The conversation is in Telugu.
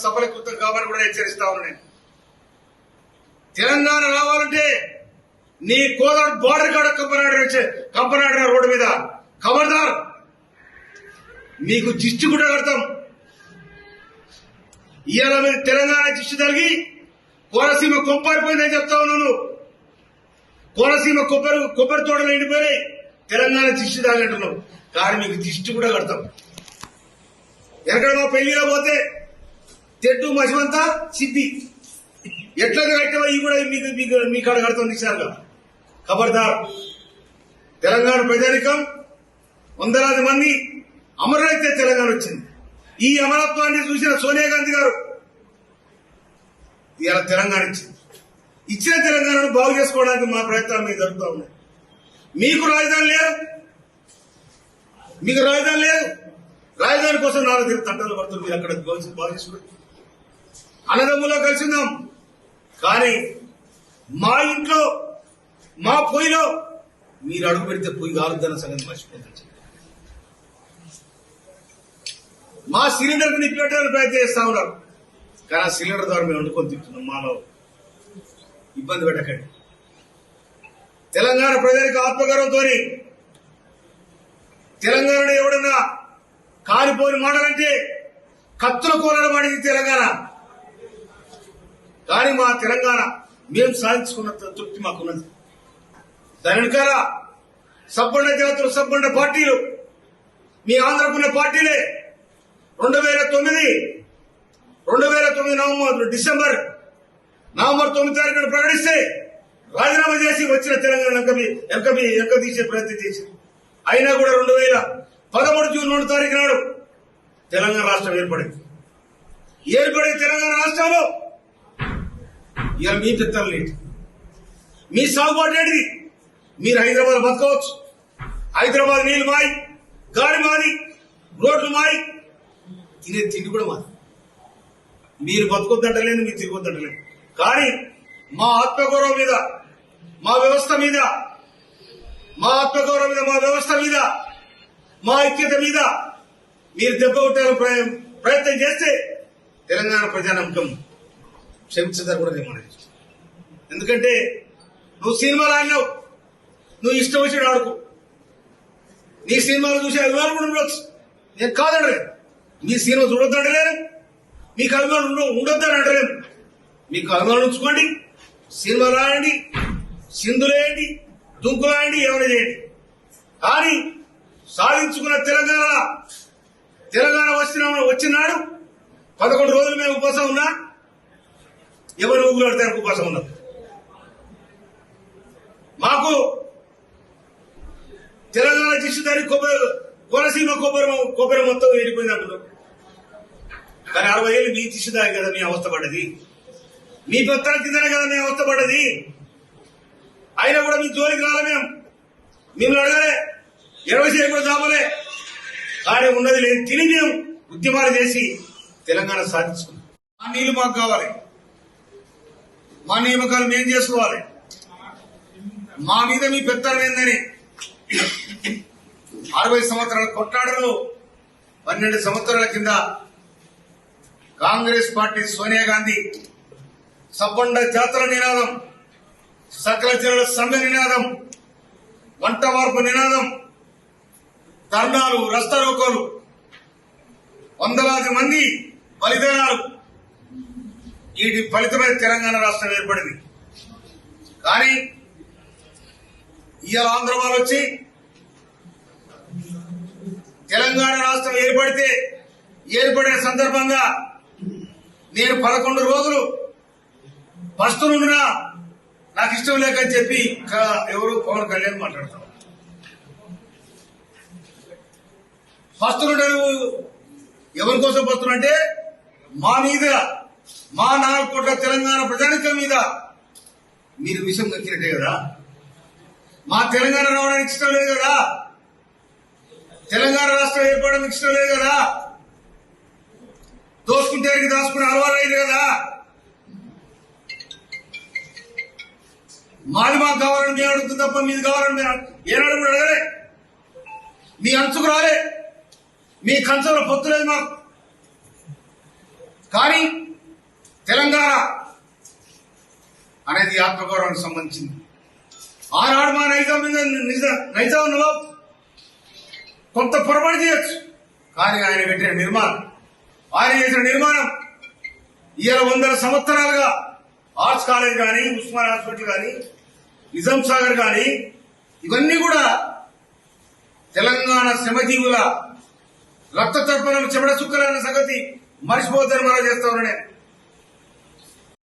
సఫలీకృతం కావాలని కూడా హెచ్చరిస్తా ఉన్నా. నేను తెలంగాణ రావాలంటే నీ కోదాడు బార్డర్ కాడ కంపనాడిన రోడ్డు మీద ఖబర్దార్, మీకు దిష్టి కూడా కడతాం. ఇవాళ మీరు తెలంగాణ దిష్టి తగిలి కోనసీమ కొప్పరిపోయిందని చెప్తా ఉన్నాను. కోనసీమ కొబ్బరి తోటలు ఎండిపోయినాయి, తెలంగాణ దిష్టి తాగంటున్నావు. కానీ మీకు దిష్టి కూడా కడతాం. ఎక్కడ మా పెళ్లిలో పోతే తెడ్డు మసిమంతా సిద్ధి ఎట్లా కట్టావో ఇవి కూడా మీ కాడ కడతాం నిశాలుగా. ఖబర్దార్, తెలంగాణ ప్రజానికం వందలాది మంది అమరులైతే తెలంగాణ వచ్చింది. ఈ అమరత్వాన్ని చూసిన సోనియా గాంధీ గారు ఇలా తెలంగాణ ఇచ్చింది. ఇచ్చిన తెలంగాణను బాగు చేసుకోవడానికి మా ప్రయత్నాలు మీకు జరుగుతూ ఉన్నాయి. మీకు రాజధాని లేదు, రాజధాని కోసం 4 తంటాలు పడుతుంది. మీరు అక్కడ బాగు చేసుకోండి, అన్నదమ్ములో కలిసిందాం. కానీ మా ఇంట్లో మా పొయ్యిలో మీరు అడుగు పెడితే పొయ్యి కాలుద్దన్న సంగతి మర్చిపోతుంది. మా సిలిండర్ కు నిప్పెట్టడానికి ప్రయత్నం చేస్తా ఉన్నారు. కానీ ఆ సిలిండర్ ద్వారా మేము వండుకొని తింటున్నాం. మాలో ఇబ్బంది పెట్టకండి. తెలంగాణ ప్రజలకు ఆత్మగౌరవంతో తెలంగాణలో ఎవడన్నా కాలిపోని మాటలంటే కత్తుల కోరడం అడిగింది తెలంగాణ. కానీ మా తెలంగాణ మేము సాధించుకున్న తృప్తి మాకున్నది. దాని వెనకాల సబ్బండ జాతులు, సబ్బండ పార్టీలు, మీ ఆంధ్రకున్న పార్టీలే 2009 డిసెంబర్ 9 తారీఖున ప్రకటిస్తే రాజీనామా చేసి వచ్చిన తెలంగాణ ఎక్క తీసే ప్రయత్నం చేసింది. అయినా కూడా 2013 జూన్ 2 తారీఖు నాడు తెలంగాణ రాష్ట్రం ఏర్పడింది. తెలంగాణ రాష్ట్రంలో ఇవాళ మీ పెత్తనం లేదు, మీ సాగుబాటు ఏంటిది? మీరు హైదరాబాద్ బతకవచ్చు. హైదరాబాద్ నీళ్లు మాయి, గాడి మాది, రోడ్లు మాయి, తినే తిండి కూడా మాది. మీరు బతుకొద్దంటలేదు, మీరు తిరగొద్దంటలేదు. కానీ మా ఆత్మగౌరవం మీద, మా వ్యవస్థ మీద, మా ఐక్యత మీద మీరు దెబ్బ కొట్టాలని ప్రయత్నం చేస్తే తెలంగాణ ప్రజానమ్మకం క్షమించదని కూడా నేను మనవి. ఎందుకంటే నువ్వు సినిమాలు ఆడినావు, నువ్వు ఇష్టం వచ్చాడు ఆడుకో. నీ సినిమాలు చూసే అభిమానులు కూడా ఉండొచ్చు, నేను కాదంటలేదు. మీ సినిమా చూడొద్దంటలేను, మీకు అభిమానులు ఉండొద్దని అంటలేను. మీకు అభిమానులు ఉంచుకోండి, సినిమా రాయండి, సింధులేయండి, దుంకులాయండి, ఏమైనా చేయండి. కానీ సాధించుకున్న తెలంగాణ వచ్చినాడు 11 రోజులు మేము ఉపవాసం ఉన్నా, ఎవరు ఊగులాడతానికి ఉపవాసం ఉన్నారు. మాకు తెలంగాణ దిశదారి కోనసీమ కొబ్బరి మొత్తం వెళ్ళిపోయింది అంటున్నారు. కానీ 60 ఏళ్ళు మీ దిశదారి కదా మీ అవస్థ పడ్డది, మీ పత్రాల కిందనే కదా మీ అవస్థ పడ్డది. అయినా కూడా మీ జోలికి రాలే, మిమ్మల్ని అడగలే, 20 కూడా జాబలే. కానీ ఉన్నది లేదు తిని మేము ఉద్యమాలు చేసి తెలంగాణ సాధించుకున్నాం. మా నీళ్లు మాకు కావాలి, మా నియామకాలు మేం చేసుకోవాలి. మా మీద మీ పెత్తనం ఏందని 60 సంవత్సరాల కొట్లాడలు 12 సంవత్సరాల కింద కాంగ్రెస్ పార్టీ సోనియా గాంధీ సబ్బండ జాతర నినాదం, సకల జనుల సంఘ నినాదం, వంట మార్పు నినాదం, ధర్నాలు, రస్తారోకోలు, వందలాది మంది బలిదానాలు, వీటి ఫలితమైన తెలంగాణ రాష్ట్రం ఏర్పడింది. కానీ ఇవాళ ఆంధ్ర వాళ్ళు వచ్చి తెలంగాణ రాష్ట్రం ఏర్పడిన సందర్భంగా నేను 11 రోజులు పస్తునున్నా నాకు ఇష్టం లేకని చెప్పి ఎవరు పవన్ కళ్యాణ్ మాట్లాడతారు. పస్తునుంటే నువ్వు ఎవరి కోసం పస్తునంటే మా మీద, మా 4 కోట్ల తెలంగాణ ప్రజానికం మీద మీరు విషం కక్కినట్టే కదా. మా తెలంగాణ రావడానికి ఇష్టం లేదు కదా, తెలంగాణ రాష్ట్రం ఏర్పడడానికి ఇష్టం లేదు కదా, దోసుకుంటే దాచుకునే అలవాటు అయింది కదా. మాది మాకు కావాలని మేము అడుగుతుంది తప్ప మీది కావాలని మేము ఏనాడు కూడా అడగలే. మీ అంచుకు రాలే, మీ కంచంలో పొత్తు లేదు మాకు. కానీ తెలంగాణ అనేది ఆత్మగౌరవానికి సంబంధించింది. ఆనాడు మా నైజాంలో కొంత పొరపాటు చేయొచ్చు, కానీ ఆయన కట్టిన నిర్మాణం, ఆయన చేసిన నిర్మాణం ఇవాళ 100 సంవత్సరాలుగా ఆర్ట్స్ కాలేజ్ కానీ, ఉస్మాన్ హాస్పిటల్ కానీ, నిజాం సాగర్ కానీ ఇవన్నీ కూడా తెలంగాణ శ్రమజీవుల రక్త తర్పణం చెమట చుక్కలన్న సంగతి మర్చిపోతారు మనం చేస్తా ఉన్నా.